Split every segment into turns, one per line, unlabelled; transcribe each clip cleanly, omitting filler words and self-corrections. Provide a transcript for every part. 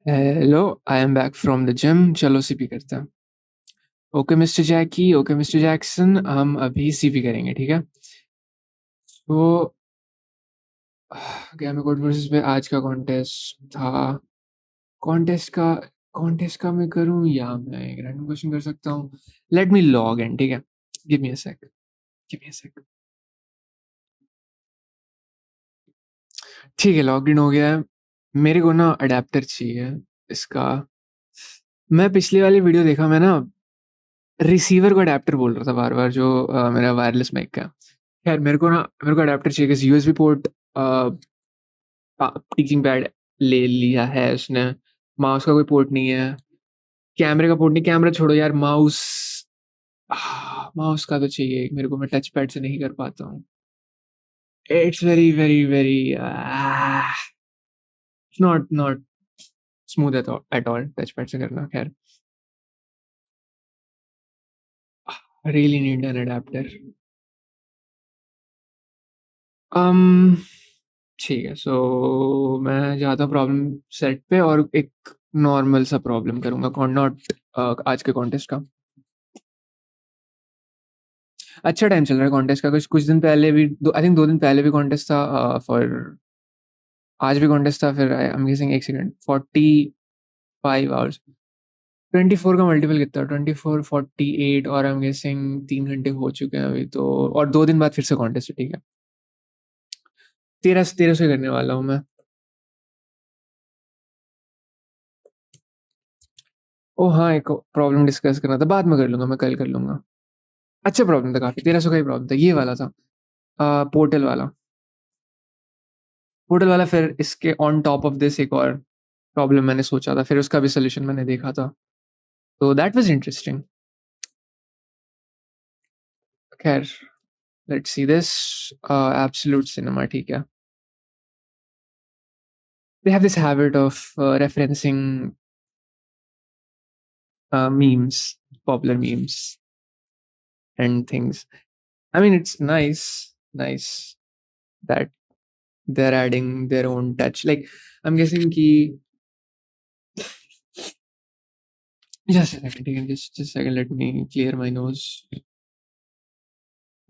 Hello, I am back from the gym. चलो CP करते हैं। ओके मिस्टर जैकी, okay mister Jackson, हम अभी सीपी करेंगे, ठीक है। तो गेम कोड वर्सेस पे आज का कॉन्टेस्ट था। कॉन्टेस्ट का मैं करूं या मैं एक रैंडम क्वेश्चन कर सकता हूँ। लेट मी लॉग इन, ठीक है। गिव मी अ सेक, गिव मी अ सेक। ठीक है, लॉग इन हो गया है। मेरे को ना अडेप्टर चाहिए इसका। मैं पिछली वाली वीडियो देखा, मैं ना रिसीवर को अडेप्टर बोल रहा था बार बार, जो मेरा वायरलेस माइक का। खैर मेरे को अडेप्टर चाहिए कि यूएसबी पोर्ट। टीचिंग पैड ले लिया है उसने। माउस का कोई पोर्ट नहीं है। कैमरे का पोर्ट नहीं, कैमरा छोड़ो यार, माउस। माउस का तो चाहिए मेरे को, मैं टच पैड से नहीं कर पाता हूँ। It's very very very not smooth at all touch pad से करना। खैर, really need an adapter. um ठीक है, सो मैं जाता हूँ प्रॉब्लम सेट पे और एक नॉर्मल सा प्रॉब्लम करूंगा, नॉट आज के कॉन्टेस्ट का। अच्छा टाइम चल रहा है कॉन्टेस्ट का। कुछ कुछ दिन पहले भी, आई थिंक 2 दिन पहले भी कॉन्टेस्ट था। फॉर आज भी कॉन्टेस्ट था। फिर आई एम गेसिंग, एक सेकंड, 45 आवर्स। 24 का मल्टीपल कितना, 24 48, और आई एम गेसिंग 3 घंटे हो चुके हैं अभी तो। और 2 दिन बाद फिर से कॉन्टेस्ट है, ठीक है। 13 से करने वाला हूँ मैं। ओ हाँ, एक प्रॉब्लम डिस्कस करना था, बाद में कर लूंगा, मैं कल कर लूंगा। अच्छा प्रॉब्लम था काफी, 1300 का ही प्रॉब्लम था, ये वाला था। पोर्टल वाला। पोर्टल वाला, फिर इसके ऑन टॉप ऑफ दिस एक और प्रॉब्लम मैंने सोचा था, फिर उसका भी सोल्यूशन मैंने देखा था। तो दैट वाज इंटरेस्टिंग। खैर, let's see this. Absolute cinema, ठीक है। They have this habit of referencing memes, popular memes and things. I mean, it's nice that they're adding their own touch. Like, I'm guessing ki just a second, again, just a second, let me clear my nose.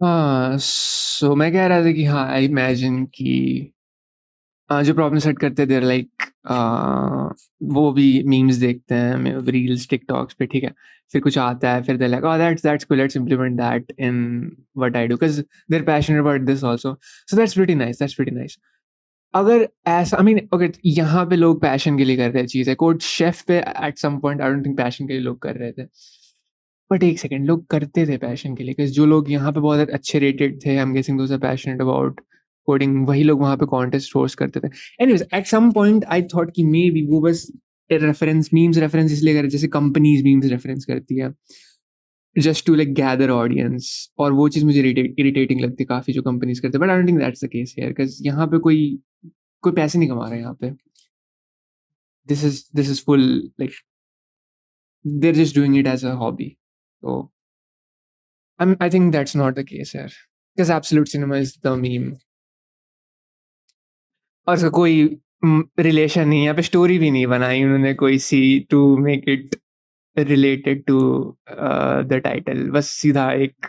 हाँ, सो मैं कह रहा था कि हाँ, I imagine कि जो problem set करते देर लाइक, वो भी मीम्स देखते हैं रील्स टिकटॉक्स पे, ठीक है। फिर कुछ आता है, फिर they like, oh that's cool, let's implement that in what I do, because they're passionate about this also. So that's pretty nice, that's pretty nice. अगर ऐसा, आई मीन ओके, यहाँ पे लोग पैशन के लिए कर रहे हैं चीज़ है, कोड शेफ पे at some point I don't think passion के लिए लोग कर रहे थे। बट एक सेकंड, लोग करते थे पैशन के लिए, बिकॉज़ जो लोग यहाँ पे बहुत अच्छे रेटेड थे, I am guessing those are passionate about coding, वही लोग वहाँ पे कॉन्टेस्ट होस्ट करते थे। Anyways, at some point I thought कि मेबी वो बस रेफरेंस, मीम्स रेफरेंस इसलिए कर रहे हैं, जैसे कंपनीज़ मीम्स रेफरेंस करती है, just to like gather audience. और वो चीज़ मुझे इरिटेटिंग लगती है काफ़ी, जो कंपनीज़ करते हैं। But I don't think that's the case here, because यहाँ पे कोई पैसे नहीं कमा रहा है यहाँ पे। This is full like, they are just doing it as a hobby. तो I think that's not the case here, because Absolute Cinema is the meme. और उसका कोई रिलेशन नहीं है, यहाँ पे स्टोरी भी नहीं बनाई उन्होंने कोई सी to make it related to the title. बस सीधा एक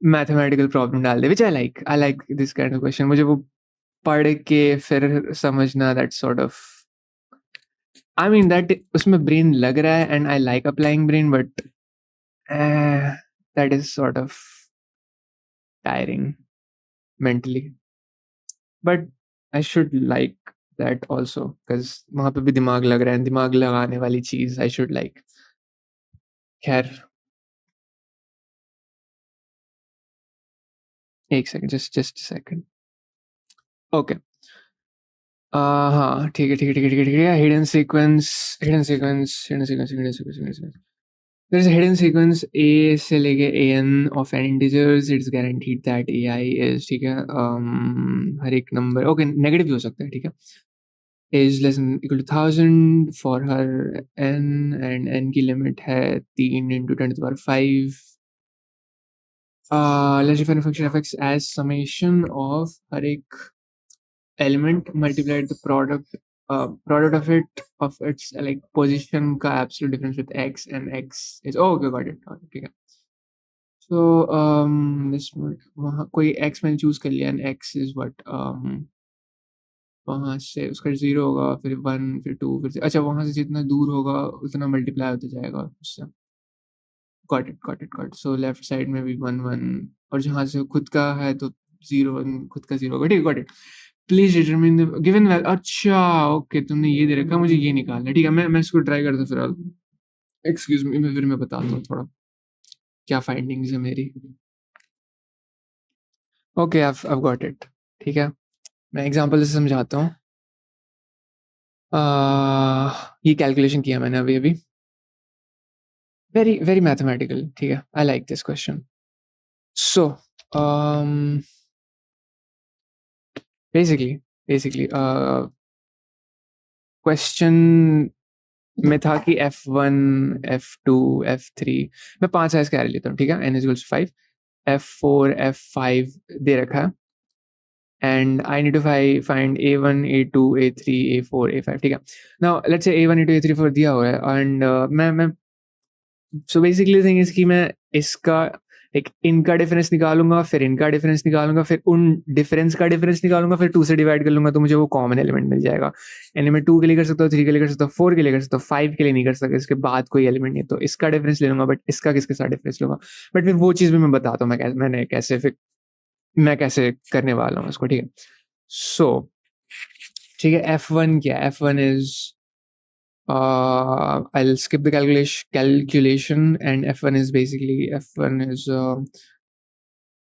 मैथमेटिकल प्रॉब्लम डाल दे, which I like this kind of question. मुझे वो पढ़ के फिर समझना, that sort of, I mean that उसमें ब्रेन लग रहा है and I like applying brain, but that is sort of tiring mentally. But I should like that also, because वहाँ पे भी दिमाग लग रहा है, दिमाग लगाने वाली चीज़ आई शुड लाइक। खैर, एक सेकंड, जस्ट सेकंड। ओके, हाँ, ठीक है, ठीक है, ठीक है, ठीक है, ठीक है। Hidden sequence, hidden sequence, hidden sequence, hidden sequence, hidden sequence. There is a hidden sequence A से लेके AN of n integers. It's guaranteed that AI is, ठीक है, हर एक नंबर, ओके, नेगेटिव भी हो सकता है, ठीक है, is less than equal to 1000 for her n, and n की लिमिट है 3 into 10⁵. Let's define a function f(x) as summation of हर एक element multiplied the product product of its like position का absolute difference with x and x is oh okay got it ठीक है. So this वहाँ कोई x मैंने choose कर लिया and x is what वहाँ से उसका 0 होगा फिर 1 फिर 2 फिर अच्छा वहाँ से जितना दूर होगा उतना मल्टीप्लाई होता जाएगा उससे. Got it so left side में भी 1 1 और जहाँ से खुद का है तो 0 1 खुद का 0 होगा. ठीक है got it. Please determine the given value. अच्छा ओके तुमने ये दे रखा मुझे ये निकालना है. ठीक है मैं इसको ट्राई करता हूँ फिलहाल. एक्सक्यूज मी मैं फिर मैं बताता हूँ थोड़ा क्या फाइंडिंग्स है मेरी. Okay I got it. ठीक है मैं एग्जांपल से समझाता हूँ. ये कैलकुलेशन किया मैंने अभी अभी. Very very mathematical. ठीक है आई like this question. So basically question में था कि F1 F2 F3 मैं 5 साइज का एरे लेता हूँ. ठीक है n = 5 F4 F5 दे रखा है and I need to find A1 A2 A3 A4 A5. ठीक है now let's say A1 A2 A3 A4 दिया हुआ है and मैं so basically the thing is कि मैं इसका एक इनका डिफरेंस निकालूंगा फिर इनका डिफरेंस निकालूंगा फिर उन डिफरेंस का डिफरेंस निकालूंगा फिर 2 से डिवाइड कर लूंगा तो मुझे वो कॉमन एलिमेंट मिल जाएगा. यानी मैं 2 के लिए कर सकता हूँ 3 के लिए कर सकता हूँ 4 के लिए कर सकता हूँ 5 के लिए नहीं कर सकता. इसके बाद कोई एलिमेंट नहीं तो इसका डिफरेंस ले लूंगा बट इसका किसके साथ डिफरेंस लूंगा. बट फिर वो चीज़ भी मैं बताता हूँ मैं कैसे करने वाला हूँ उसको. ठीक है सो ठीक है F1 क्या है. F1 is I'll skip the calculation and F1 is basically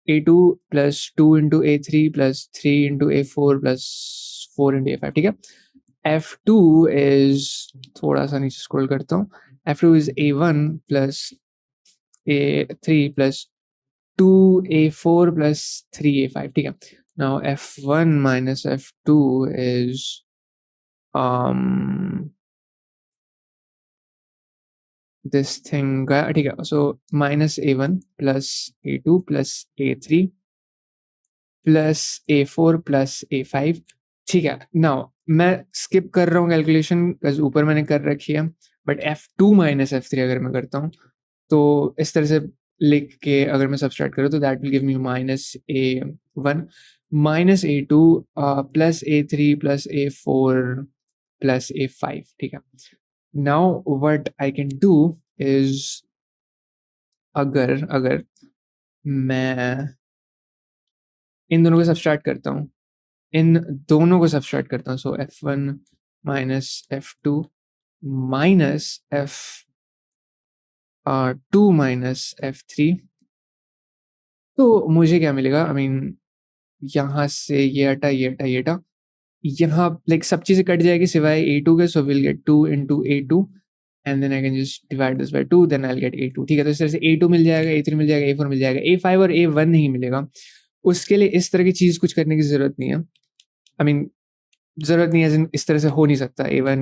A2 plus 2 into A3 plus 3 into A4 plus 4 into A5. ठीक है F2 is थोड़ा सा नीचे scroll करता हूँ. F2 is A1 plus A3 plus 2A4 plus 3A5. ठीक है now F1 minus F2 is this thing ठीक है so minus A1 plus A2 plus A3 plus A4 plus A5. ठीक है now मैं skip कर रहा हूँ कैलकुलेशन बिकॉज ऊपर मैंने कर रखी है बट F2 माइनस F3 अगर मैं करता हूँ तो इस तरह से लिख के अगर मैं सब्सट्रैक्ट करूँ तो that will give me minus A1 minus A2 plus A3 plus A4 plus A5. ठीक है now what I can do is अगर मैं इन दोनों को सब्सट्रैक्ट करता हूँ सो F1 minus F2 minus F2 minus F3 तो मुझे क्या मिलेगा. आई मीन यहाँ से ये हटा यहाँ लाइक सब चीज़ें कट जाएगी सिवाय A2 के. So will get 2 into A2 and then I can just divide this by 2 then I'll get A2. ठीक है तो इस तरह से A2 मिल जाएगा A3 मिल जाएगा A4 मिल जाएगा A5 और A1 नहीं मिलेगा. उसके लिए इस तरह की चीज़ कुछ करने की ज़रूरत नहीं है. आई मीन ज़रूरत नहीं है इस तरह से हो नहीं सकता A1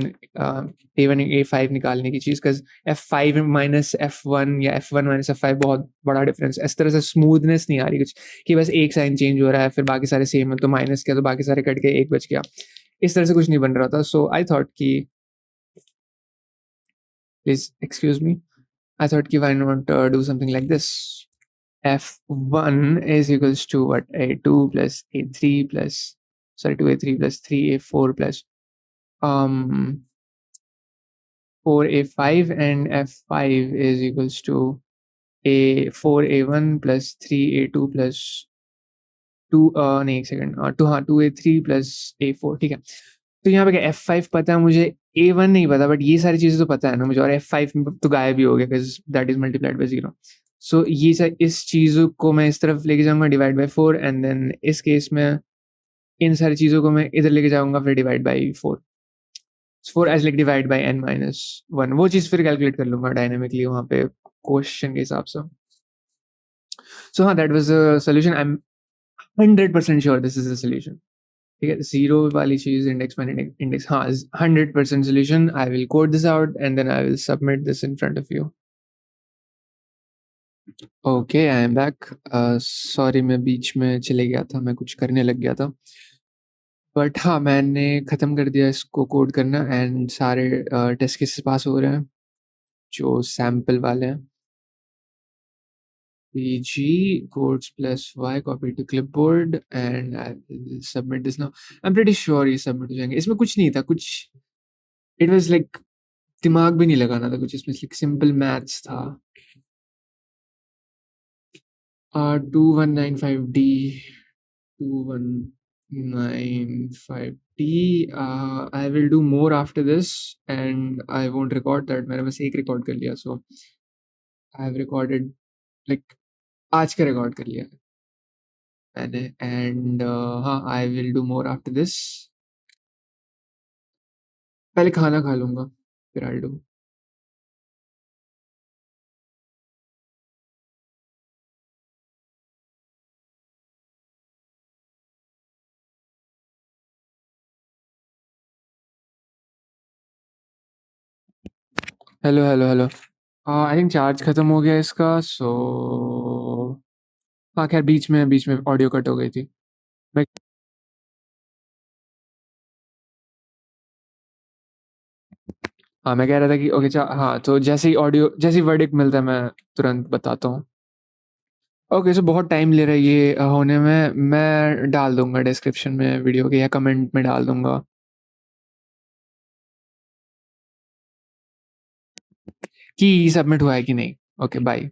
A5 निकालने की चीज़ बिकॉज F5 माइनस F1 या F1 माइनस F5 बहुत बड़ा डिफरेंस. इस तरह से स्मूथनेस नहीं आ रही कुछ कि बस एक साइन चेंज हो रहा है फिर बाकी सारे सेम है तो माइनस किया तो बाकी सारे कट गए एक बच गया. इस तरह से कुछ नहीं बन रहा था. सो आई थॉट कि please excuse me I thought कि why not do something like this. F1 is equals to what A2 plus A3 plus 2A3 plus 3A4 plus 4A5 and F5 is equals to A4A1 plus 3A2 plus 2 नहीं एक second 2A3 plus A4. ठीक है तो यहाँ पे क्या F5 पता है मुझे A1 नहीं पता बट ये सारी चीज़ें तो पता है ना मुझे और F5 तो गायब ही हो गया because that is multiplied by 0. सो ये इस चीज़ों को मैं इस तरफ लेके जाऊंगा डिवाइड बाय 4 एंड देन इस केस में इन सारी चीज़ों को मैं इधर लेके जाऊंगा फिर divide by 4 as like divide by n-1 वो चीज़ फिर कैलकुलेट कर लूंगा डायनेमिकली वहाँ पे क्वेश्चन के हिसाब से. सो हाँ that was the solution. I am 100% sure this is the solution. ठीक है 0 वाली चीज इंडेक्स हाँ 100% solution. I will code this out and then I will submit this in front of you. Okay I am back. Sorry मैं बीच में चले गया था मैं कुछ करने लग गया था बट हाँ, मैंने ख़त्म कर दिया इसको कोड करना एंड सारे टेस्ट केसेस पास हो रहे हैं, जो सैंपल वाले हैं। PG codes plus Y copy to clipboard and I will submit this now. I'm pretty sure ये सबमिट हो जाएंगे। इसमें कुछ नहीं था, कुछ इट वाज लाइक दिमाग भी नहीं लगाना था कुछ इसमें, सिंपल मैथ्स था। 2195D 2195D I will do more after this and I won't record that। मैंने बस एक रिकॉर्ड कर लिया, so I have recorded like आज का रिकॉर्ड कर लिया मैंने एंड हाँ, I will do more after this. पहले खाना खा लूँगा, फिर I do. Hello, hello, hello. I think charge खत्म हो गया इसका, सो हाँ, खैर बीच में ऑडियो कट हो गई थी। मैं हाँ, मैं कह रहा था कि ओके हाँ, तो जैसे ही वर्डिक्ट मिलता है मैं तुरंत बताता हूँ। ओके, सो बहुत टाइम ले रहा है ये होने में। मैं डाल दूँगा डिस्क्रिप्शन में वीडियो के या कमेंट में डाल दूँगा कि सबमिट हुआ है कि नहीं। Okay, bye.